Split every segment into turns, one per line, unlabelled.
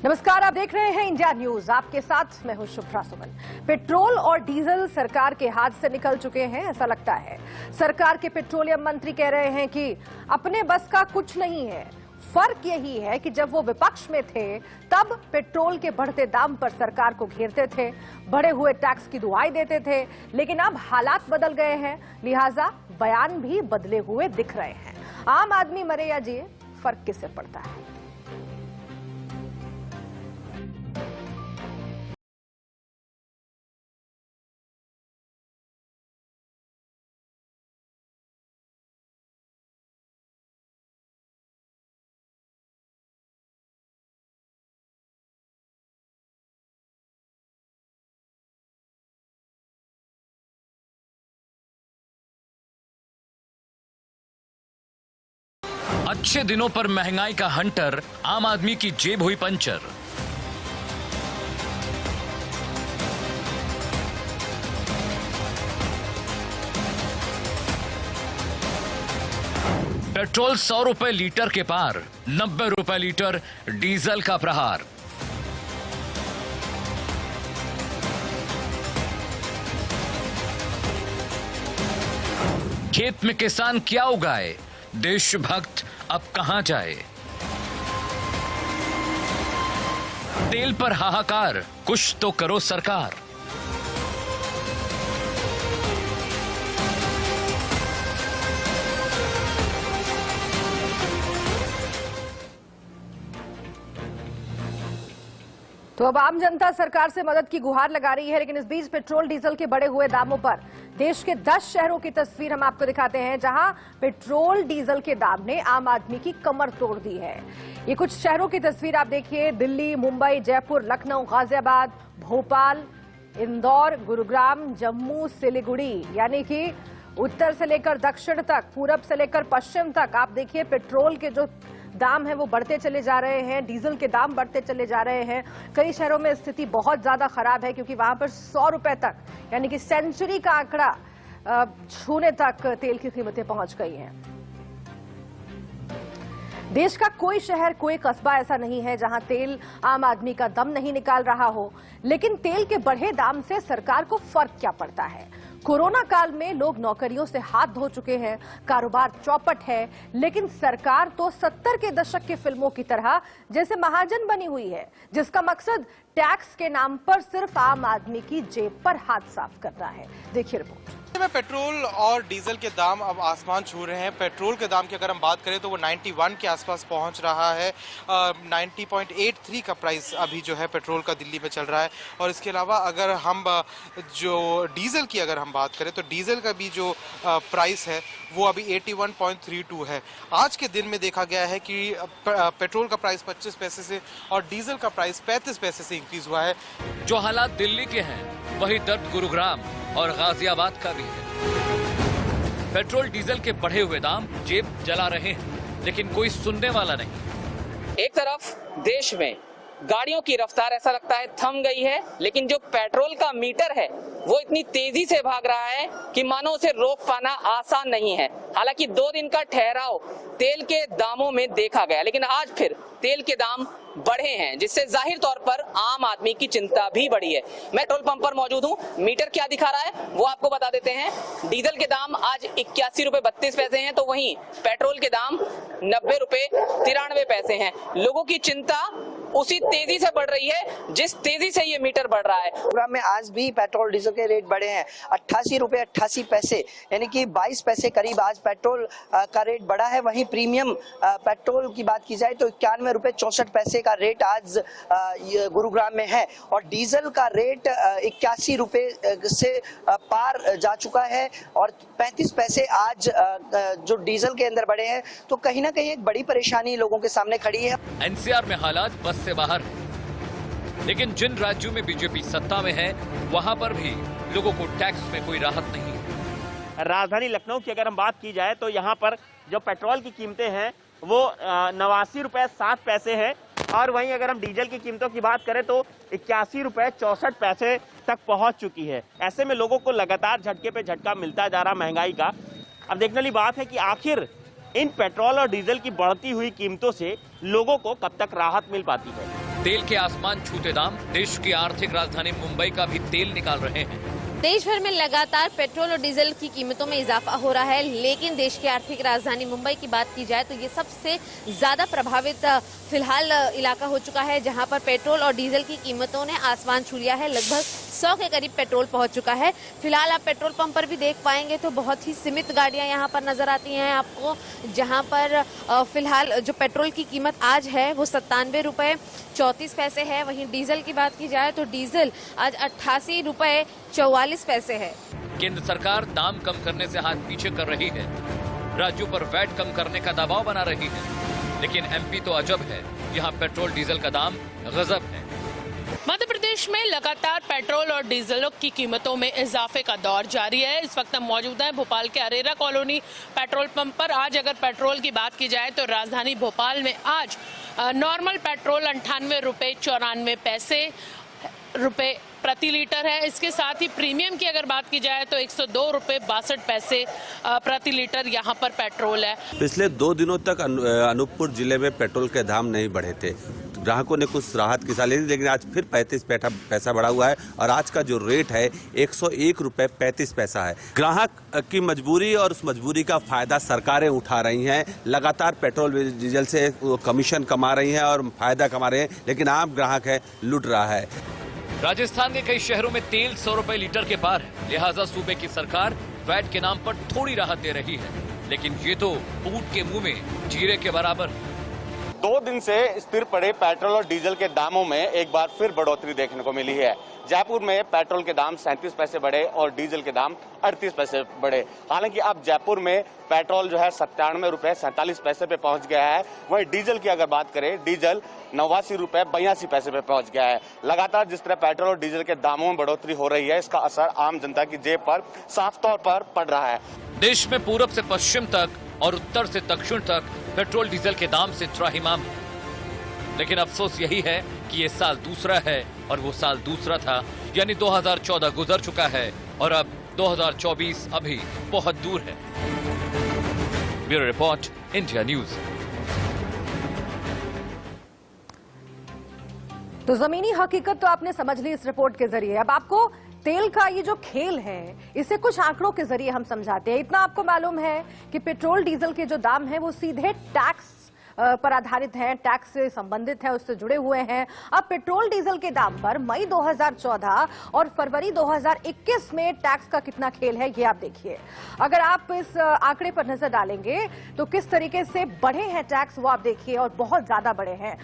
नमस्कार, आप देख रहे हैं इंडिया न्यूज। आपके साथ मैं हूं शुभ्रा सुमन। पेट्रोल और डीजल सरकार के हाथ से निकल चुके हैं, ऐसा लगता है। सरकार के पेट्रोलियम मंत्री कह रहे हैं कि अपने बस का कुछ नहीं है। फर्क यही है कि जब वो विपक्ष में थे तब पेट्रोल के बढ़ते दाम पर सरकार को घेरते थे, बढ़े हुए टैक्स की दुहाई देते थे, लेकिन अब हालात बदल गए हैं, लिहाजा बयान भी बदले हुए दिख रहे हैं। आम आदमी मरे या जिए, फर्क किससे पड़ता है?
अच्छे दिनों पर महंगाई का हंटर, आम आदमी की जेब हुई पंचर। पेट्रोल 100 रुपए लीटर के पार, 90 रुपए लीटर डीजल का प्रहार। खेत में किसान क्या उगाए, देशभक्त अब कहां जाए? तेल पर हाहाकार, कुछ तो करो सरकार।
तो अब आम जनता सरकार से मदद की गुहार लगा रही है, लेकिन इस बीच पेट्रोल डीजल के बढ़े हुए दामों पर देश के 10 शहरों की तस्वीर हम आपको दिखाते हैं, जहां पेट्रोल डीजल के दाम ने आम आदमी की कमर तोड़ दी है। ये कुछ शहरों की तस्वीर आप देखिए। दिल्ली, मुंबई, जयपुर, लखनऊ, गाजियाबाद, भोपाल, इंदौर, गुरुग्राम, जम्मू, सिलीगुड़ी, यानी कि उत्तर से लेकर दक्षिण तक, पूरब से लेकर पश्चिम तक आप देखिए पेट्रोल के जो दाम है वो बढ़ते चले जा रहे हैं, डीजल के दाम बढ़ते चले जा रहे हैं। कई शहरों में स्थिति बहुत ज्यादा खराब है, क्योंकि वहां पर 100 रुपए तक, यानी कि सेंचुरी का आंकड़ा छूने तक तेल की कीमतें पहुंच गई हैं। देश का कोई शहर, कोई कस्बा ऐसा नहीं है जहां तेल आम आदमी का दम नहीं निकाल रहा हो। लेकिन तेल के बढ़े दाम से सरकार को फर्क क्या पड़ता है? कोरोना काल में लोग नौकरियों से हाथ धो चुके हैं, कारोबार चौपट है, लेकिन सरकार तो 70 के दशक की फिल्मों की तरह जैसे महाजन बनी हुई है, जिसका मकसद टैक्स के नाम पर सिर्फ आम आदमी की जेब पर हाथ साफ करना है। देखिए रिपोर्ट।
में पेट्रोल और डीजल के दाम अब आसमान छू रहे हैं। पेट्रोल के दाम की अगर हम बात करें तो वो 91 के आसपास पहुंच रहा है। 90.83 का प्राइस अभी जो है पेट्रोल का दिल्ली में चल रहा है। और इसके अलावा अगर हम जो डीजल की अगर हम बात करें तो डीजल का भी जो प्राइस है वो अभी 81.32 है। आज के दिन में देखा गया है कि पेट्रोल का प्राइस 25 पैसे से और डीजल का प्राइस 35 पैसे से इंक्रीज हुआ है।
जो हालात दिल्ली के हैं, वही दर्द गुरुग्राम और गाजियाबाद का भी है। पेट्रोल डीजल के बढ़े हुए दाम जेब जला रहे हैं, लेकिन कोई सुनने वाला नहीं।
एक तरफ देश में गाड़ियों की रफ्तार ऐसा लगता है थम गई है, लेकिन जो पेट्रोल का मीटर है वो इतनी तेजी से भाग रहा है कि मानो उसे रोक पाना आसान नहीं है। हालांकि 2 दिन का ठहराव तेल के दामों में देखा गया, लेकिन आज फिर तेल के दाम बढ़े हैं, जिससे जाहिर तौर पर आम आदमी की चिंता भी बढ़ी है। मैं पेट्रोल पंप पर मौजूद हूं, मीटर क्या दिखा रहा है वो आपको बता देते हैं। डीजल के दाम आज 81 रुपए 32 पैसे हैं, तो वहीं पेट्रोल के दाम 90 रुपए 93 पैसे हैं। लोगों की चिंता उसी तेजी से बढ़ रही है जिस तेजी से ये मीटर बढ़ रहा है।
प्रोग्राम में आज भी पेट्रोल डीजल के रेट बढ़े हैं। 88 रुपए 88 पैसे, यानी कि 22 पैसे करीब आज पेट्रोल का रेट बढ़ा है। वहीं प्रीमियम पेट्रोल की बात की जाए तो 91 रुपए 64 पैसे का रेट आज गुरुग्राम में है। और डीजल का रेट 81 रुपए से पार जा चुका है और 35 पैसे आज जो डीजल के अंदर बढ़े हैं। तो कहीं ना कहीं एक बड़ी परेशानी लोगों के सामने खड़ी है।
एनसीआर में हालात बस से बाहर है, लेकिन जिन राज्यों में बीजेपी सत्ता में है वहां पर भी लोगों को टैक्स में कोई राहत नहीं है।
राजधानी लखनऊ की अगर हम बात की जाए तो यहाँ पर जो पेट्रोल की कीमतें हैं वो 89 रुपए 7 पैसे है, और वहीं अगर हम डीजल की कीमतों की बात करें तो 81 रुपए 64 पैसे तक पहुंच चुकी है। ऐसे में लोगों को लगातार झटके पे झटका मिलता जा रहा महंगाई का। अब देखने वाली बात है कि आखिर इन पेट्रोल और डीजल की बढ़ती हुई कीमतों से लोगों को कब तक राहत मिल पाती है।
तेल के आसमान छूते दाम देश की आर्थिक राजधानी मुंबई का भी तेल निकाल रहे हैं।
देश भर में लगातार पेट्रोल और डीजल की कीमतों में इजाफा हो रहा है, लेकिन देश की आर्थिक राजधानी मुंबई की बात की जाए तो ये सबसे ज्यादा प्रभावित फिलहाल इलाका हो चुका है, जहां पर पेट्रोल और डीजल की कीमतों ने आसमान छू लिया है। लगभग 100 के करीब पेट्रोल पहुंच चुका है। फिलहाल आप पेट्रोल पंप पर भी देख पाएंगे तो बहुत ही सीमित गाड़ियां यहां पर नजर आती हैं आपको, जहां पर फिलहाल जो पेट्रोल की कीमत आज है वो 97 रुपए 34 पैसे है। वहीं डीजल की बात की जाए तो डीजल आज 88 रुपए 44 पैसे है।
केंद्र सरकार दाम कम करने से हाथ पीछे कर रही है, राज्यों पर वैट कम करने का दबाव बना रही है, लेकिन एमपी तो अजब है, यहाँ पेट्रोल डीजल का दाम गजब है।
मध्य प्रदेश में लगातार पेट्रोल और डीजल की कीमतों में इजाफे का दौर जारी है। इस वक्त हम मौजूद हैं भोपाल के अरेरा कॉलोनी पेट्रोल पंप पर। आज अगर पेट्रोल की बात की जाए तो राजधानी भोपाल में आज नॉर्मल पेट्रोल 98 रुपए 94 पैसे रुपए प्रति लीटर है। इसके साथ ही प्रीमियम की अगर बात की जाए तो 102 रुपए 62 पैसे प्रति लीटर यहाँ पर पेट्रोल है।
पिछले 2 दिनों तक अनूपपुर जिले में पेट्रोल के दाम नहीं बढ़े थे। ग्राहकों ने कुछ राहत की ली थी, लेकिन आज फिर 35 पैसा बढ़ा हुआ है और आज का जो रेट है 101 रुपए 35 पैसा है। ग्राहक की मजबूरी और उस मजबूरी का फायदा सरकारें उठा रही हैं। लगातार पेट्रोल डीजल से कमीशन कमा रही हैं और फायदा कमा रहे हैं, लेकिन आम ग्राहक है लूट रहा है।
राजस्थान के कई शहरों में तेल 100 रुपए लीटर के पार है, लिहाजा सूबे की सरकार वैट के नाम पर थोड़ी राहत दे रही है, लेकिन ये तो ऊंट के मुंह में जीरे के बराबर है।
2 दिन से स्थिर पड़े पेट्रोल और डीजल के दामों में एक बार फिर बढ़ोतरी देखने को मिली है। जयपुर में पेट्रोल के दाम 37 पैसे बढ़े और डीजल के दाम 38 पैसे बढ़े। हालांकि अब जयपुर में पेट्रोल जो है 97 रुपए 47 पैसे पे पहुंच गया है। वहीं डीजल की अगर बात करें, डीजल 89 रुपए 82 पैसे पे पहुंच गया है। लगातार जिस तरह पेट्रोल और डीजल के दामों में बढ़ोतरी हो रही है, इसका असर आम जनता की जेब पर साफ तौर पर पड़ रहा है।
देश में पूरब से पश्चिम तक और उत्तर से दक्षिण तक पेट्रोल डीजल के दाम से त्राहिमाम है, लेकिन अफसोस यही है कि ये साल दूसरा है और वो साल दूसरा था, यानी 2014 गुजर चुका है और अब 2024 अभी बहुत दूर है। Bureau report, India news.
तो जमीनी हकीकत तो आपने समझ ली इस रिपोर्ट के जरिए। अब आपको तेल का ये जो खेल है इसे कुछ आंकड़ों के जरिए हम समझाते हैं। इतना आपको मालूम है कि पेट्रोल डीजल के जो दाम है वो सीधे टैक्स पर आधारित हैं, टैक्स से संबंधित है, उससे जुड़े हुए हैं। अब पेट्रोल डीजल के दाम पर मई 2014 और फरवरी 2021 में टैक्स का कितना खेल है ये आप देखिए। अगर आप इस आंकड़े पर नजर डालेंगे तो किस तरीके से बढ़े हैं टैक्स वो आप देखिए, और बहुत ज्यादा बढ़े हैं।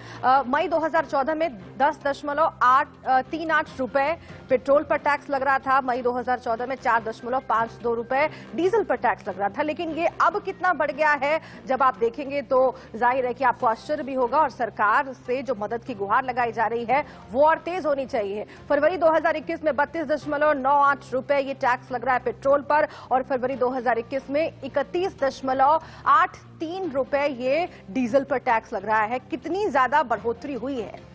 मई 2014 में 10.38 रुपए पेट्रोल पर टैक्स लग रहा था। मई 2014 में 4.52 रुपए डीजल पर टैक्स लग रहा था, लेकिन ये अब कितना बढ़ गया है जब आप देखेंगे तो जाहिर है कि आपको आश्चर्य भी होगा, और सरकार से जो मदद की गुहार लगाई जा रही है वो और तेज होनी चाहिए। फरवरी 2021 में 32.98 रुपए ये टैक्स लग रहा है पेट्रोल पर, और फरवरी 2021 में 31.83 रुपए ये डीजल पर टैक्स लग रहा है। कितनी ज्यादा बढ़ोतरी हुई है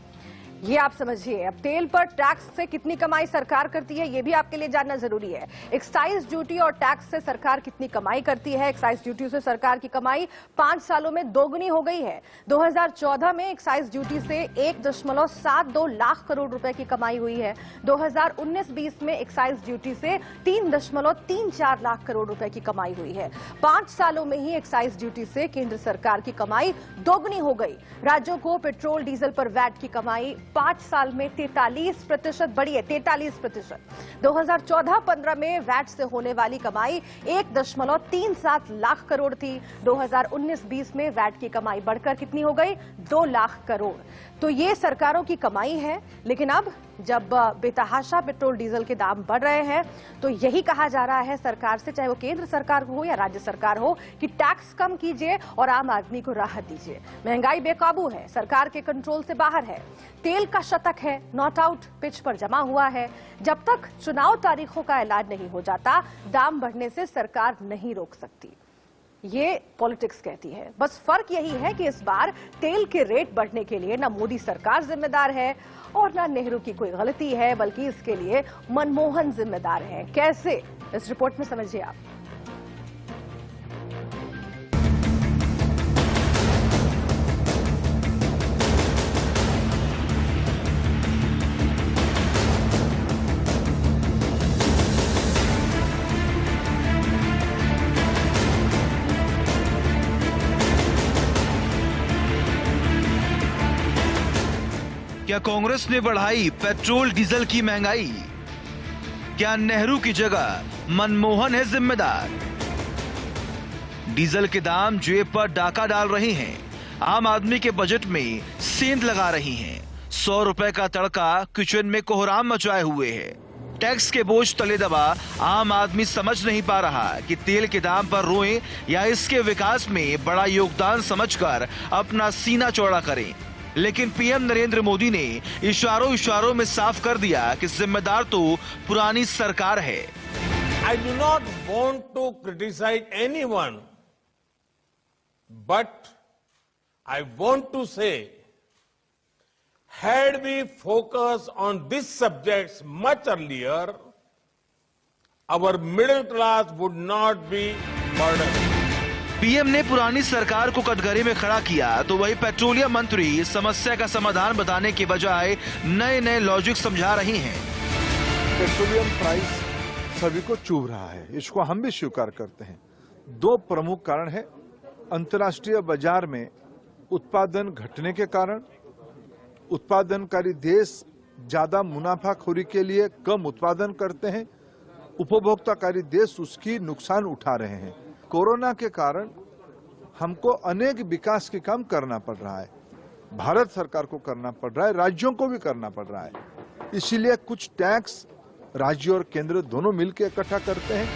ये आप समझिए। अब तेल पर टैक्स से कितनी कमाई सरकार करती है ये भी आपके लिए जानना जरूरी है। एक्साइज ड्यूटी और टैक्स से सरकार कितनी कमाई करती है। एक्साइज ड्यूटी से सरकार की कमाई 5 सालों में दोगुनी हो गई है। 2014 में एक्साइज ड्यूटी से 1.72 लाख करोड़ रुपए की कमाई हुई है। 2019-20 में एक्साइज ड्यूटी से 3.34 लाख करोड़ रुपए की कमाई हुई है। 5 सालों में ही एक्साइज ड्यूटी से केंद्र सरकार की कमाई दोगुनी हो गई। राज्यों को पेट्रोल डीजल पर वैट की कमाई 5 साल में 43% बढ़ी है। 43%। 2014-15 में वैट से होने वाली कमाई 1.37 लाख करोड़ थी। 2019-20 में वैट की कमाई बढ़कर कितनी हो गई? 2 लाख करोड़। तो ये सरकारों की कमाई है। लेकिन अब जब बेतहाशा पेट्रोल डीजल के दाम बढ़ रहे हैं तो यही कहा जा रहा है सरकार से, चाहे वो केंद्र सरकार हो या राज्य सरकार हो, कि टैक्स कम कीजिए और आम आदमी को राहत दीजिए। महंगाई बेकाबू है, सरकार के कंट्रोल से बाहर है। तेल का शतक है, नॉट आउट पिच पर जमा हुआ है। जब तक चुनाव तारीखों का ऐलान नहीं हो जाता, दाम बढ़ने से सरकार नहीं रोक सकती। ये पॉलिटिक्स कहती है। बस फर्क यही है कि इस बार तेल के रेट बढ़ने के लिए न मोदी सरकार जिम्मेदार है और न नेहरू की कोई गलती है, बल्कि इसके लिए मनमोहन जिम्मेदार है। कैसे, इस रिपोर्ट में समझिए आप।
क्या कांग्रेस ने बढ़ाई पेट्रोल डीजल की महंगाई? क्या नेहरू की जगह मनमोहन है जिम्मेदार? डीजल के दाम जेब पर डाका डाल रहे हैं, आम आदमी के बजट में सेंध लगा रही हैं। 100 रुपए का तड़का किचन में कोहराम मचाए हुए है। टैक्स के बोझ तले दबा आम आदमी समझ नहीं पा रहा कि तेल के दाम पर रोएं या इसके विकास में बड़ा योगदान समझकर अपना सीना चौड़ा करें। लेकिन पीएम नरेंद्र मोदी ने इशारों में साफ कर दिया कि जिम्मेदार तो पुरानी सरकार है।
I do not want to criticize anyone, but I want to say, had we focused on these subjects much earlier, our middle class would not be burdened.
PM ने पुरानी सरकार को कटघरे में खड़ा किया तो वही पेट्रोलियम मंत्री समस्या का समाधान बताने के बजाय नए लॉजिक समझा रही हैं।
पेट्रोलियम प्राइस सभी को चुभ रहा है, इसको हम भी स्वीकार करते हैं। 2 प्रमुख कारण है। अंतर्राष्ट्रीय बाजार में उत्पादन घटने के कारण उत्पादनकारी देश ज्यादा मुनाफाखोरी के लिए कम उत्पादन करते हैं, उपभोक्ताकारी देश उसकी नुकसान उठा रहे हैं। कोरोना के कारण हमको अनेक विकास के काम करना पड़ रहा है, भारत सरकार को करना पड़ रहा है, राज्यों को भी करना पड़ रहा है। इसीलिए कुछ टैक्स राज्य और केंद्र दोनों मिलकर इकट्ठा करते हैं।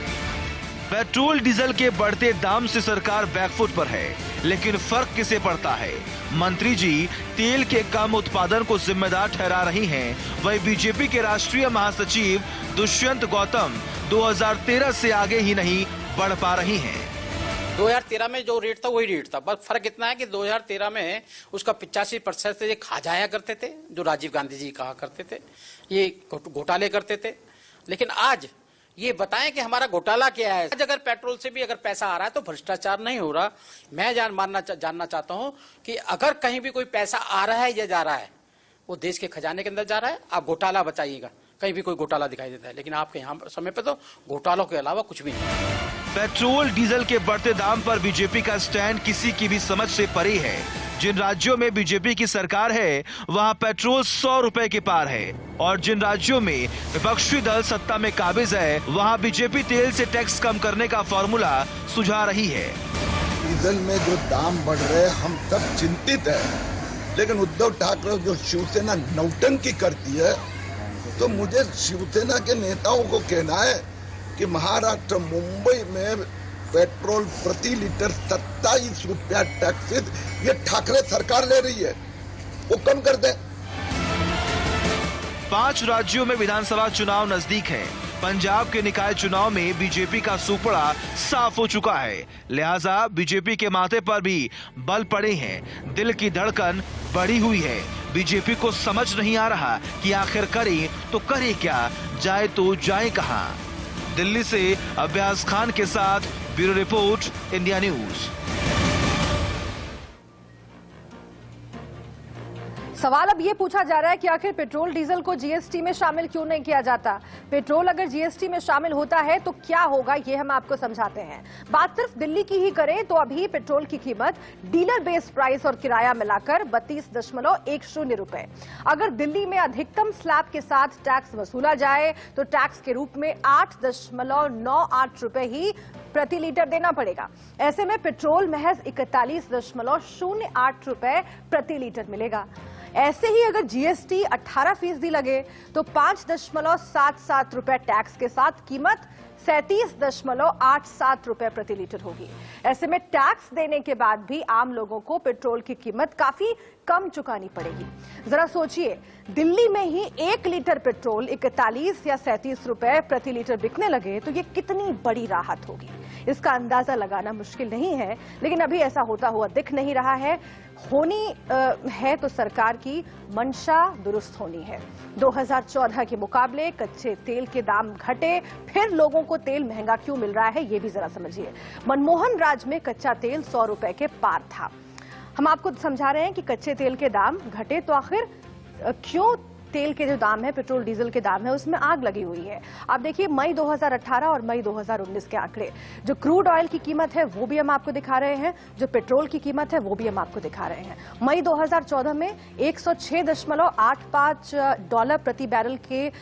पेट्रोल डीजल के बढ़ते दाम से सरकार बैकफुट पर है, लेकिन फर्क किसे पड़ता है? मंत्री जी तेल के कम उत्पादन को जिम्मेदार ठहरा रही हैं, वही बीजेपी के राष्ट्रीय महासचिव दुष्यंत गौतम 2013 से आगे ही नहीं बढ़ पा रही हैं।
2013 में जो रेट था वही रेट था, बस फर्क इतना है कि 2013 में उसका 85% से ये खा जाया करते थे, जो राजीव गांधी जी कहा करते थे, ये घोटाले करते थे। लेकिन आज ये बताएं कि हमारा घोटाला क्या है। आज अगर पेट्रोल से भी अगर पैसा आ रहा है तो भ्रष्टाचार नहीं हो रहा। मैं जानना चाहता हूं कि अगर कहीं भी कोई पैसा आ रहा है या जा रहा है, वो देश के खजाने के अंदर जा रहा है। आप घोटाला बताइएगा, कहीं भी कोई घोटाला दिखाई देता है, लेकिन आपके यहाँ समय पे तो घोटालों के अलावा कुछ भी नहीं।
पेट्रोल डीजल के बढ़ते दाम पर बीजेपी का स्टैंड किसी की भी समझ से परे है। जिन राज्यों में बीजेपी की सरकार है वहां पेट्रोल 100 रुपए के पार है, और जिन राज्यों में विपक्षी दल सत्ता में काबिज है वहां बीजेपी तेल से टैक्स कम करने का फॉर्मूला सुझा रही है।
डीजल में जो दाम बढ़ रहे हैं हम सब चिंतित है, लेकिन उद्धव ठाकरे जो शिवसेना नौटंकी करती है, तो मुझे शिवसेना के नेताओं को कहना है कि महाराष्ट्र मुंबई में पेट्रोल प्रति लीटर 27 रुपया टैक्सेस ये ठाकरे सरकार ले रही है, वो कम कर दे।
5 राज्यों में विधानसभा चुनाव नजदीक है। पंजाब के निकाय चुनाव में बीजेपी का सुपड़ा साफ हो चुका है, लिहाजा बीजेपी के माथे पर भी बल पड़े हैं। दिल की धड़कन बढ़ी हुई है। बीजेपी को समझ नहीं आ रहा कि आखिर करे तो करे क्या, जाए तो जाए कहां। दिल्ली से अब्बास खान के साथ ब्यूरो रिपोर्ट, इंडिया न्यूज।
सवाल अब ये पूछा जा रहा है कि आखिर पेट्रोल डीजल को जीएसटी में शामिल क्यों नहीं किया जाता? पेट्रोल अगर जीएसटी में शामिल होता है तो क्या होगा, ये हम आपको समझाते हैं। बात सिर्फ दिल्ली की ही करें तो अभी पेट्रोल की कीमत डीलर बेस प्राइस और किराया मिलाकर 32.10 रुपए। अगर दिल्ली में अधिकतम स्लैब के साथ टैक्स वसूला जाए तो टैक्स के रूप में 8.98 रुपए ही प्रति लीटर देना पड़ेगा। ऐसे में पेट्रोल महज 41.08 रुपए प्रति लीटर मिलेगा। ऐसे ही अगर जीएसटी 18% लगे तो 5.77 रुपए टैक्स के साथ कीमत 37.87 रुपए प्रति लीटर होगी। ऐसे में टैक्स देने के बाद भी आम लोगों को पेट्रोल की कीमत काफी कम चुकानी पड़ेगी। जरा सोचिए, दिल्ली में ही 1 लीटर पेट्रोल 41 या 37 रुपए प्रति लीटर बिकने लगे तो ये कितनी बड़ी राहत होगी, इसका अंदाजा लगाना मुश्किल नहीं है। लेकिन अभी ऐसा होता हुआ दिख नहीं रहा है। होनी है तो सरकार की मंशा दुरुस्त होनी है। 2014 के मुकाबले कच्चे तेल के दाम घटे, फिर लोगों को तेल महंगा क्यों मिल रहा है ये भी जरा समझिए। मनमोहन राज में कच्चा तेल 100 रुपए के पार था। हम आपको समझा रहे हैं कि कच्चे तेल के दाम घटे तो आखिर क्यों तेल के जो दाम है, पेट्रोल डीजल के दाम है, उसमें आग लगी हुई है। आप देखिए मई 2018 और मई 2019 के आंकड़े, जो क्रूड ऑयल की कीमत है वो भी हम आपको दिखा रहे हैं, जो पेट्रोल की कीमत है वो भी हम आपको दिखा रहे हैं। मई 2014 में 106.85 डॉलर प्रति बैरल के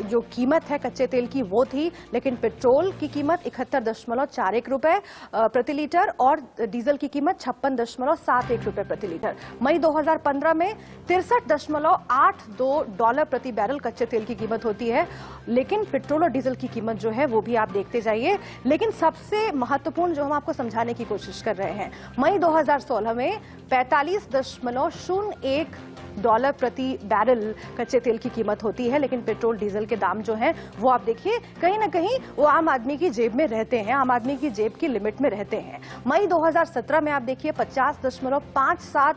जो कीमत है कच्चे तेल की वो थी, लेकिन पेट्रोल की कीमत 71.41 रुपए प्रति लीटर और डीजल की कीमत 56.71 रुपए प्रति लीटर। मई 2015 में 63.82 डॉलर प्रति बैरल कच्चे तेल की कीमत होती है, लेकिन पेट्रोल और डीजल की कीमत जो है वो भी आप देखते जाइए। लेकिन सबसे महत्वपूर्ण जो हम आपको समझाने की कोशिश कर रहे हैं, मई 2016 में 45.01 डॉलर प्रति बैरल कच्चे तेल की कीमत होती है, लेकिन पेट्रोल डीजल के दाम जो हैं वो आप देखिए कहीं ना कहीं वो आम आदमी की जेब में रहते हैं, आम आदमी की जेब की लिमिट में रहते हैं। मई 2017 में आप देखिए 50.57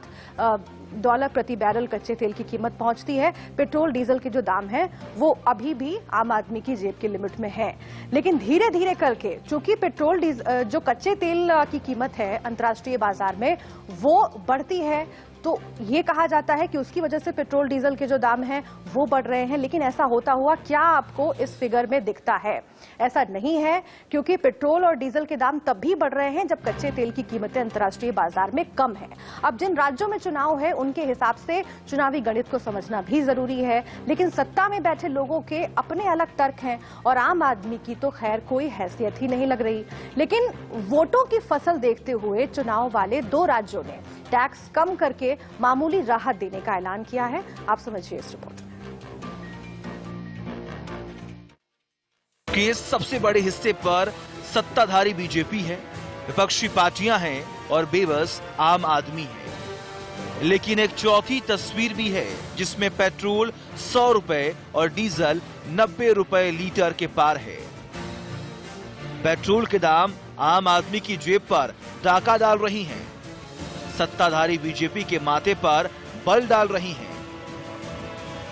डॉलर प्रति बैरल कच्चे तेल की कीमत पहुंचती है। पेट्रोल डीजल के जो दाम हैं वो अभी भी आम आदमी की जेब की लिमिट में है, लेकिन धीरे धीरे करके चूंकि पेट्रोल डीजल जो कच्चे तेल की कीमत है अंतर्राष्ट्रीय बाजार में वो बढ़ती है, तो ये कहा जाता है कि उसकी वजह से पेट्रोल डीजल के जो दाम हैं वो बढ़ रहे हैं। लेकिन ऐसा होता हुआ क्या आपको इस फिगर में दिखता है? ऐसा नहीं है, क्योंकि पेट्रोल और डीजल के दाम तब भी बढ़ रहे हैं जब कच्चे तेल की कीमतें अंतर्राष्ट्रीय बाजार में कम है। अब जिन राज्यों में चुनाव है उनके हिसाब से चुनावी गणित को समझना भी जरूरी है, लेकिन सत्ता में बैठे लोगों के अपने अलग तर्क हैं और आम आदमी की तो खैर कोई हैसियत ही नहीं लग रही। लेकिन वोटों की फसल देखते हुए चुनाव वाले 2 राज्यों ने टैक्स कम करके मामूली राहत देने का ऐलान किया है। आप समझिए इस रिपोर्ट में।
के सबसे बड़े हिस्से पर सत्ताधारी बीजेपी है, विपक्षी पार्टियां हैं और बेबस आम आदमी है। लेकिन एक चौथी तस्वीर भी है जिसमें पेट्रोल 100 रुपए और डीजल 90 रुपए लीटर के पार है। पेट्रोल के दाम आम आदमी की जेब पर डाका डाल रही हैं, सत्ताधारी बीजेपी के माथे पर बल डाल रही हैं,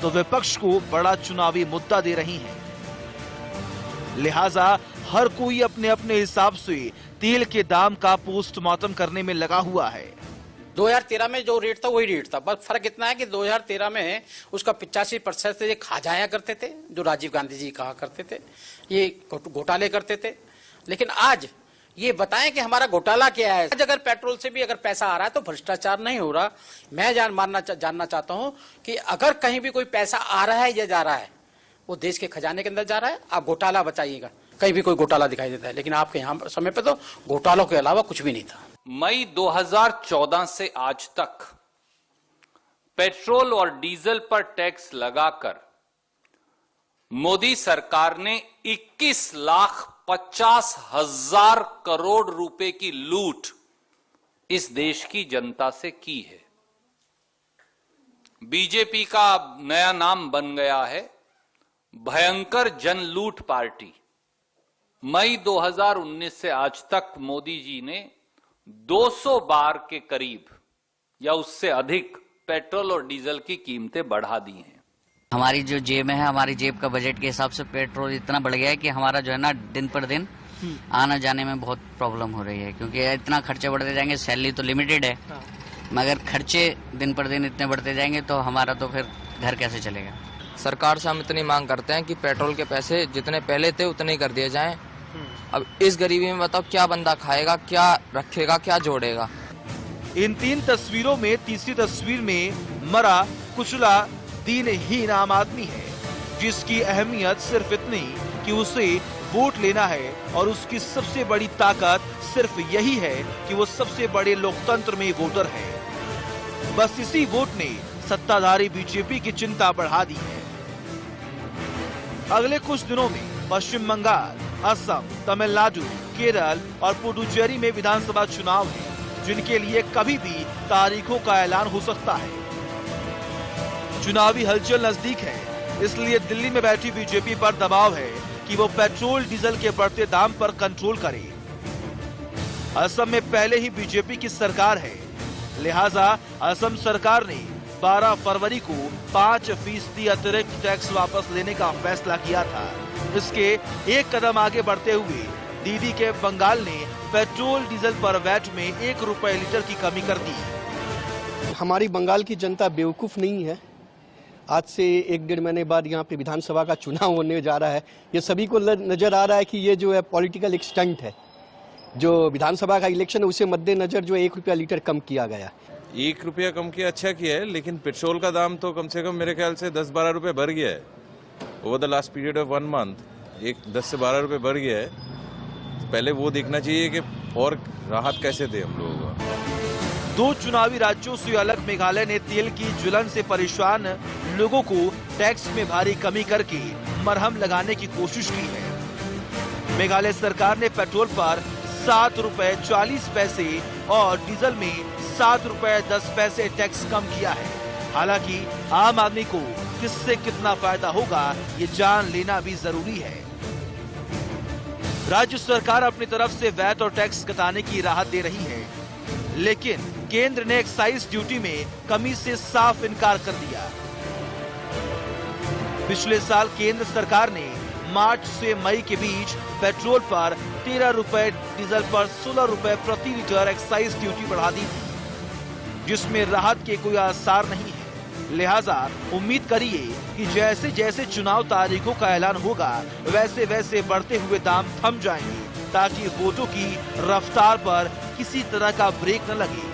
तो विपक्ष को बड़ा चुनावी मुद्दा दे रही हैं। लिहाजा हर कोई अपने अपने हिसाब से तेल के दाम का पोस्टमार्टम करने में लगा हुआ है।
2013 में जो रेट था वही रेट था, बस फर्क इतना है कि 2013 में उसका 85% से ये खा जाया करते थे, जो राजीव गांधी जी कहा करते थे, ये घोटाले करते थे। लेकिन आज ये बताएं कि हमारा घोटाला क्या है। आज अगर पेट्रोल से भी अगर पैसा आ रहा है तो भ्रष्टाचार नहीं हो रहा। मैं जानना चाहता हूं कि अगर कहीं भी कोई पैसा आ रहा है या जा रहा है वो देश के खजाने के अंदर जा रहा है। आप घोटाला बताइएगा, कहीं भी कोई घोटाला दिखाई देता है, लेकिन आपके यहाँ समय पे तो घोटालों के अलावा कुछ भी नहीं था।
मई 2014 से आज तक पेट्रोल और डीजल पर टैक्स लगाकर मोदी सरकार ने 21,50,000 करोड़ रुपए की लूट इस देश की जनता से की है। बीजेपी का नया नाम बन गया है भयंकर जन लूट पार्टी। मई 2019 से आज तक मोदी जी ने 200 बार के करीब या उससे अधिक पेट्रोल और डीजल की कीमतें बढ़ा दी हैं।
हमारी जो जेब है, हमारी जेब का बजट के हिसाब से पेट्रोल इतना बढ़ गया है कि हमारा जो है ना दिन पर दिन आना जाने में बहुत प्रॉब्लम हो रही है, क्योंकि इतना खर्चे बढ़ते जाएंगे। सैलरी तो लिमिटेड है, मगर खर्चे दिन पर दिन इतने बढ़ते जाएंगे तो हमारा तो फिर घर कैसे चलेगा।
सरकार से हम इतनी मांग करते हैं कि पेट्रोल के पैसे जितने पहले थे उतने ही कर दिए जाएं। अब इस गरीबी में बताओ क्या बंदा खाएगा, क्या रखेगा, क्या जोड़ेगा।
इन 3 तस्वीरों में तीसरी तस्वीर में मरा कुचला दीनहीन आम आदमी है, जिसकी अहमियत सिर्फ इतनी कि उसे वोट लेना है और उसकी सबसे बड़ी ताकत सिर्फ यही है कि वो सबसे बड़े लोकतंत्र में वोटर है। बस इसी वोट ने सत्ताधारी बीजेपी की चिंता बढ़ा दी है। अगले कुछ दिनों में पश्चिम बंगाल, असम, तमिलनाडु, केरल और पुडुचेरी में विधानसभा चुनाव है, जिनके लिए कभी भी तारीखों का ऐलान हो सकता है। चुनावी हलचल नजदीक है, इसलिए दिल्ली में बैठी बीजेपी पर दबाव है कि वो पेट्रोल डीजल के बढ़ते दाम पर कंट्रोल करे। असम में पहले ही बीजेपी की सरकार है, लिहाजा असम सरकार ने 12 फरवरी को 5% अतिरिक्त टैक्स वापस लेने का फैसला किया था। इसके एक कदम आगे बढ़ते हुए दीदी के बंगाल ने पेट्रोल डीजल पर वैट में 1 रुपए लीटर की कमी कर दी।
हमारी बंगाल की जनता बेवकूफ नहीं है, आज से 1-1.5 महीने बाद यहाँ पे विधानसभा का चुनाव होने जा रहा है। ये सभी को नजर आ रहा है कि ये जो है पॉलिटिकल एक स्टंट है। जो विधानसभा का इलेक्शन है उसे मद्देनजर जो 1 रुपया लीटर कम किया गया।
1 रुपया कम किया, अच्छा किया है, लेकिन पेट्रोल का दाम तो कम से कम मेरे ख्याल से 10-12 रुपये बढ़ गया है। Over the last period of 1 month 10 से 12 रुपये बढ़ गया है। तो पहले वो देखना चाहिए कि और राहत कैसे दे हम लोगों को।
2 चुनावी राज्यों से अलग मेघालय ने तेल की जुलन से परेशान लोगों को टैक्स में भारी कमी करके मरहम लगाने की कोशिश की है। मेघालय सरकार ने पेट्रोल पर 7 रुपए 40 पैसे और डीजल में 7 रुपए 10 पैसे टैक्स कम किया है। हालांकि आम आदमी को किससे कितना फायदा होगा ये जान लेना भी जरूरी है। राज्य सरकार अपनी तरफ से वैट और टैक्स घटाने की राहत दे रही है, लेकिन केंद्र ने एक्साइज ड्यूटी में कमी से साफ इनकार कर दिया। पिछले साल केंद्र सरकार ने मार्च से मई के बीच पेट्रोल पर 13 रुपए, डीजल पर 16 रुपए प्रति लीटर एक्साइज ड्यूटी बढ़ा दी थी, जिसमें राहत के कोई आसार नहीं है। लिहाजा उम्मीद करिए कि जैसे जैसे चुनाव तारीखों का ऐलान होगा वैसे वैसे बढ़ते हुए दाम थम जाएंगे, ताकि वोटों की रफ्तार पर किसी तरह का ब्रेक न लगे।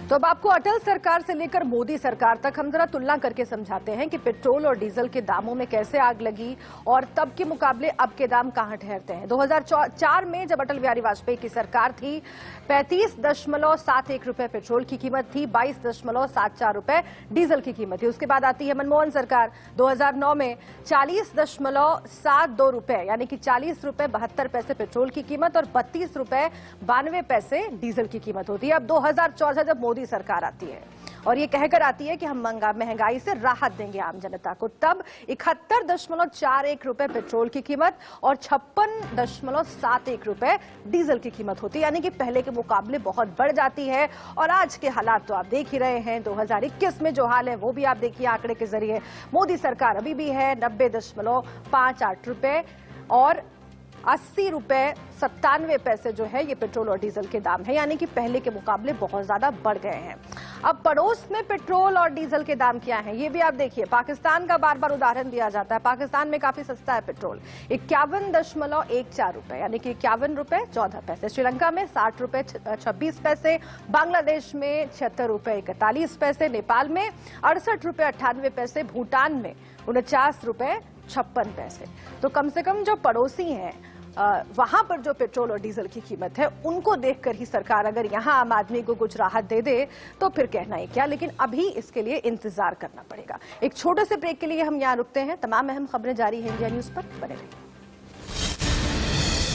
तो अब आपको अटल सरकार से लेकर मोदी सरकार तक हम जरा तुलना करके समझाते हैं कि पेट्रोल और डीजल के दामों में कैसे आग लगी और तब के मुकाबले अब के दाम कहां ठहरते हैं। 2004 में जब अटल बिहारी वाजपेयी की सरकार थी 35.71 रुपए पेट्रोल की कीमत थी, 22.74 रुपए डीजल की कीमत थी। उसके बाद आती है मनमोहन सरकार 2009 में 40.72 रुपए यानी कि 40 रुपए 72 पैसे पेट्रोल की कीमत और 32 रुपए 92 पैसे डीजल की कीमत होती है। अब 2014 जब मोदी सरकार आती है और ये कहकर आती है कि हम महंगाई से राहत देंगे आम जनता को, तब 71.41 रुपए पेट्रोल की कीमत और 56.71 रुपए डीजल की कीमत होती है, यानी कि पहले के मुकाबले बहुत बढ़ जाती है। और आज के हालात तो आप देख ही रहे हैं, 2021 में जो हाल है वो भी आप देखिए आंकड़े के जरिए। मोदी सरकार अभी भी है 90.58 रुपए और 80 रुपए 97 पैसे जो है ये पेट्रोल और डीजल के दाम है, यानी कि पहले के मुकाबले बहुत ज्यादा बढ़ गए हैं। अब पड़ोस में पेट्रोल और डीजल के दाम क्या हैं ये भी आप देखिए। पाकिस्तान का बार बार उदाहरण दिया जाता है। पाकिस्तान में काफी सस्ता है पेट्रोल, 51.14 रुपए यानी कि 51 रुपए 14 पैसे। श्रीलंका में 60 रुपए 26 पैसे, बांग्लादेश में 76 रुपए 41 पैसे, नेपाल में 68 रुपए 98 पैसे, भूटान में 49 रुपए 56 पैसे। तो कम से कम जो पड़ोसी हैं वहां पर जो पेट्रोल और डीजल की कीमत है उनको देखकर ही सरकार अगर यहां आम आदमी को कुछ राहत दे दे तो फिर कहना ही क्या, लेकिन अभी इसके लिए इंतजार करना पड़ेगा। एक छोटे से ब्रेक के लिए हम यहां रुकते हैं। तमाम अहम खबरें जारी हैं इंडिया न्यूज पर, बने रहिए।